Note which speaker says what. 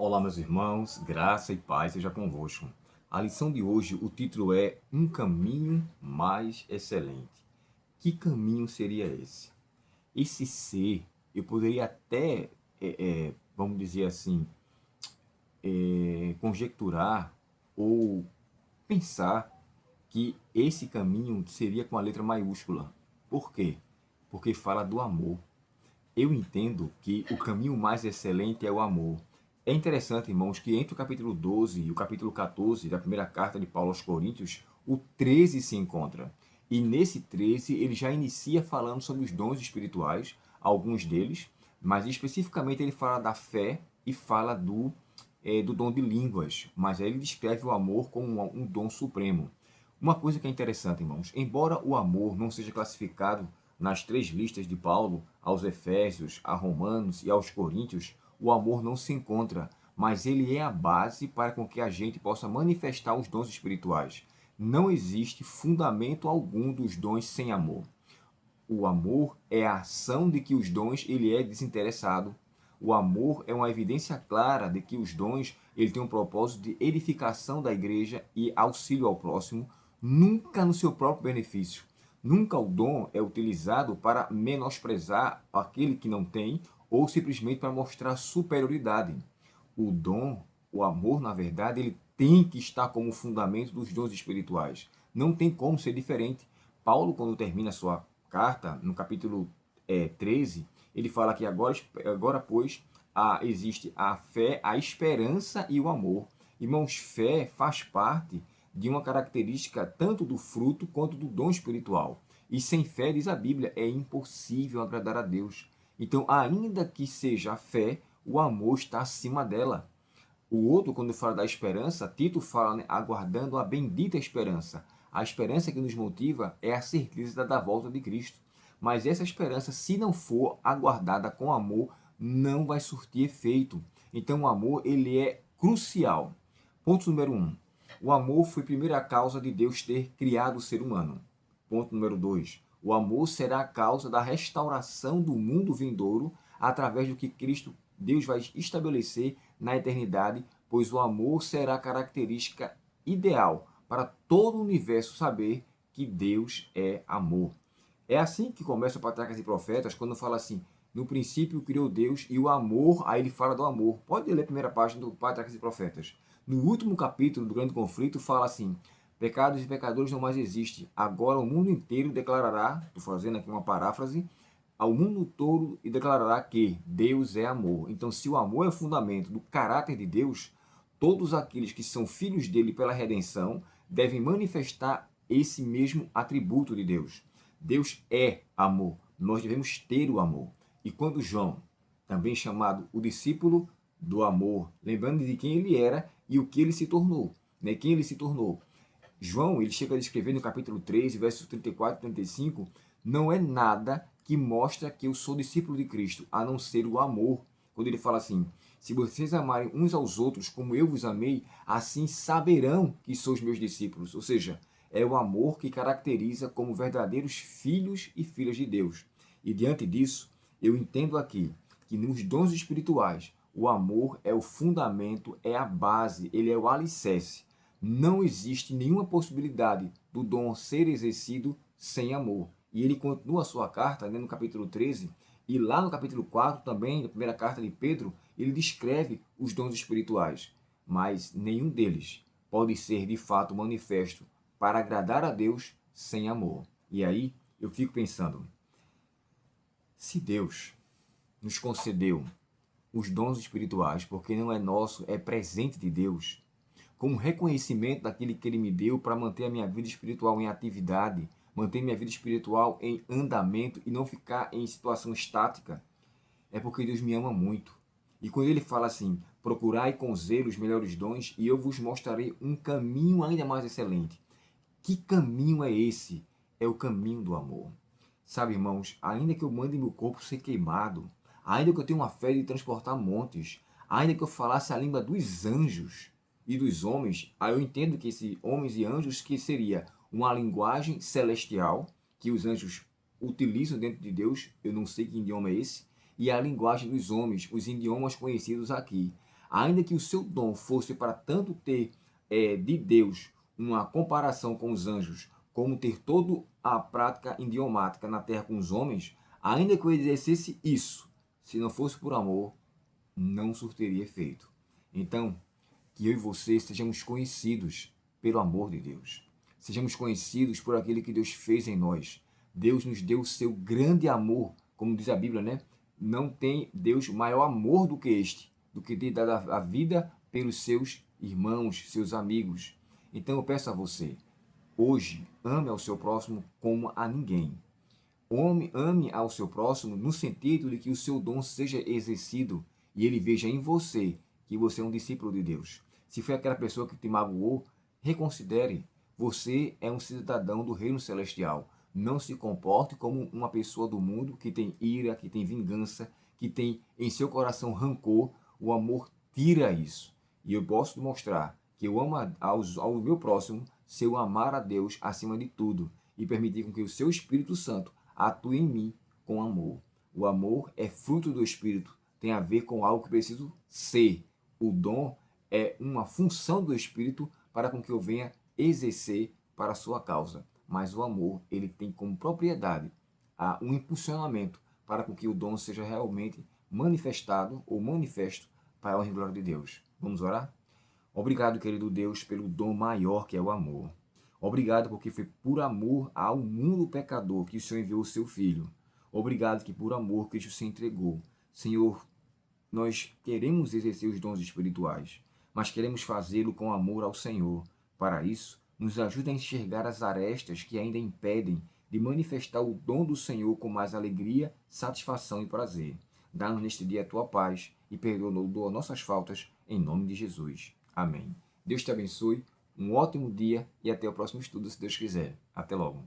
Speaker 1: Olá, meus irmãos, graça e paz seja convosco. A lição de hoje, o título é Um Caminho Mais Excelente. Que caminho seria esse? Esse ser, eu poderia até, vamos dizer assim, conjecturar ou pensar que esse caminho seria com a letra maiúscula. Por quê? Porque fala do amor. Eu entendo que o caminho mais excelente é o amor. É interessante, irmãos, que entre o capítulo 12 e o capítulo 14 da primeira carta de Paulo aos Coríntios, o 13 se encontra. E nesse 13 ele já inicia falando sobre os dons espirituais, alguns deles, mas especificamente ele fala da fé e fala do dom de línguas, mas aí ele descreve o amor como um dom supremo. Uma coisa que é interessante, irmãos, embora o amor não seja classificado nas três listas de Paulo, aos Efésios, a Romanos e aos Coríntios, o amor não se encontra, mas ele é a base para com que a gente possa manifestar os dons espirituais. Não existe fundamento algum dos dons sem amor. O amor é a ação de que os dons ele é desinteressado. O amor é uma evidência clara de que os dons ele tem um propósito de edificação da igreja e auxílio ao próximo, nunca no seu próprio benefício. Nunca o dom é utilizado para menosprezar aquele que não tem ou simplesmente para mostrar superioridade. O dom, o amor, na verdade, ele tem que estar como fundamento dos dons espirituais. Não tem como ser diferente. Paulo, quando termina a sua carta, no capítulo 13, ele fala que agora pois, existe a fé, a esperança e o amor. Irmãos, fé faz parte de uma característica tanto do fruto quanto do dom espiritual. E sem fé, diz a Bíblia, é impossível agradar a Deus. Então, ainda que seja a fé, o amor está acima dela. O outro, quando fala da esperança, Tito fala, né, aguardando a bendita esperança. A esperança que nos motiva é a certeza da volta de Cristo. Mas essa esperança, se não for aguardada com amor, não vai surtir efeito. Então o amor, ele é crucial. Ponto número 1. O amor foi a primeira causa de Deus ter criado o ser humano. Ponto número 2. O amor será a causa da restauração do mundo vindouro através do que Cristo, Deus vai estabelecer na eternidade, pois o amor será a característica ideal para todo o universo saber que Deus é amor. É assim que começa o Patriarcas e Profetas, quando fala assim, no princípio criou Deus e o amor, aí ele fala do amor. Pode ler a primeira página do Patriarcas e Profetas. No último capítulo do Grande Conflito fala assim, pecados e pecadores não mais existem. Agora o mundo inteiro declarará, estou fazendo aqui uma paráfrase, ao mundo todo e declarará que Deus é amor. Então, se o amor é o fundamento do caráter de Deus, todos aqueles que são filhos dele pela redenção devem manifestar esse mesmo atributo de Deus. Deus é amor. Nós devemos ter o amor. E quando João, também chamado o discípulo do amor, lembrando de quem ele era e o que ele se tornou, né? Quem ele se tornou. João, ele chega a descrever no capítulo 13, versos 34 e 35, não é nada que mostra que eu sou discípulo de Cristo, a não ser o amor. Quando ele fala assim, se vocês amarem uns aos outros como eu vos amei, assim saberão que sois meus discípulos. Ou seja, é o amor que caracteriza como verdadeiros filhos e filhas de Deus. E diante disso, eu entendo aqui que nos dons espirituais, o amor é o fundamento, é a base, ele é o alicerce. Não existe nenhuma possibilidade do dom ser exercido sem amor. E ele continua a sua carta, né, no capítulo 13, e lá no capítulo 4 também, na primeira carta de Pedro, ele descreve os dons espirituais, mas nenhum deles pode ser de fato manifesto para agradar a Deus sem amor. E aí eu fico pensando, se Deus nos concedeu os dons espirituais, porque não é nosso, é presente de Deus, como reconhecimento daquele que ele me deu para manter a minha vida espiritual em atividade, manter minha vida espiritual em andamento e não ficar em situação estática, é porque Deus me ama muito. E quando ele fala assim, procurai com zelo os melhores dons e eu vos mostrarei um caminho ainda mais excelente. Que caminho é esse? É o caminho do amor. Sabe, irmãos, ainda que eu mande meu corpo ser queimado, ainda que eu tenha uma fé de transportar montes, ainda que eu falasse a língua dos anjos e dos homens, aí eu entendo que esses homens e anjos que seria uma linguagem celestial que os anjos utilizam dentro de Deus, eu não sei que idioma é esse, e a linguagem dos homens, os idiomas conhecidos aqui. Ainda que o seu dom fosse para tanto ter de Deus uma comparação com os anjos, como ter toda a prática idiomática na terra com os homens, ainda que eu exercesse isso, se não fosse por amor, não surtiria efeito. Então, que eu e você sejamos conhecidos pelo amor de Deus. Sejamos conhecidos por aquilo que Deus fez em nós. Deus nos deu o seu grande amor, como diz a Bíblia, né? Não tem Deus maior amor do que este, do que ter dado a vida pelos seus irmãos, seus amigos. Então eu peço a você, hoje, ame ao seu próximo como a ninguém. Ame ao seu próximo no sentido de que o seu dom seja exercido e ele veja em você que você é um discípulo de Deus. Se foi aquela pessoa que te magoou, reconsidere. Você é um cidadão do reino celestial. Não se comporte como uma pessoa do mundo que tem ira, que tem vingança, que tem em seu coração rancor. O amor tira isso. E eu posso mostrar que eu amo ao meu próximo se eu amar a Deus acima de tudo e permitir com que o seu Espírito Santo atue em mim com amor. O amor é fruto do Espírito, tem a ver com algo que preciso ser. O dom é uma função do Espírito para com que eu venha exercer para a sua causa. Mas o amor, ele tem como propriedade um impulsionamento para com que o dom seja realmente manifestado ou manifesto para a honra e glória de Deus. Vamos orar? Obrigado, querido Deus, pelo dom maior que é o amor. Obrigado porque foi por amor ao mundo pecador que o Senhor enviou o seu Filho. Obrigado que por amor Cristo se entregou. Senhor, nós queremos exercer os dons espirituais, mas queremos fazê-lo com amor ao Senhor. Para isso, nos ajuda a enxergar as arestas que ainda impedem de manifestar o dom do Senhor com mais alegria, satisfação e prazer. Dá-nos neste dia a tua paz e perdoa nossas faltas, em nome de Jesus. Amém. Deus te abençoe. Um ótimo dia e até o próximo estudo, se Deus quiser. Até logo.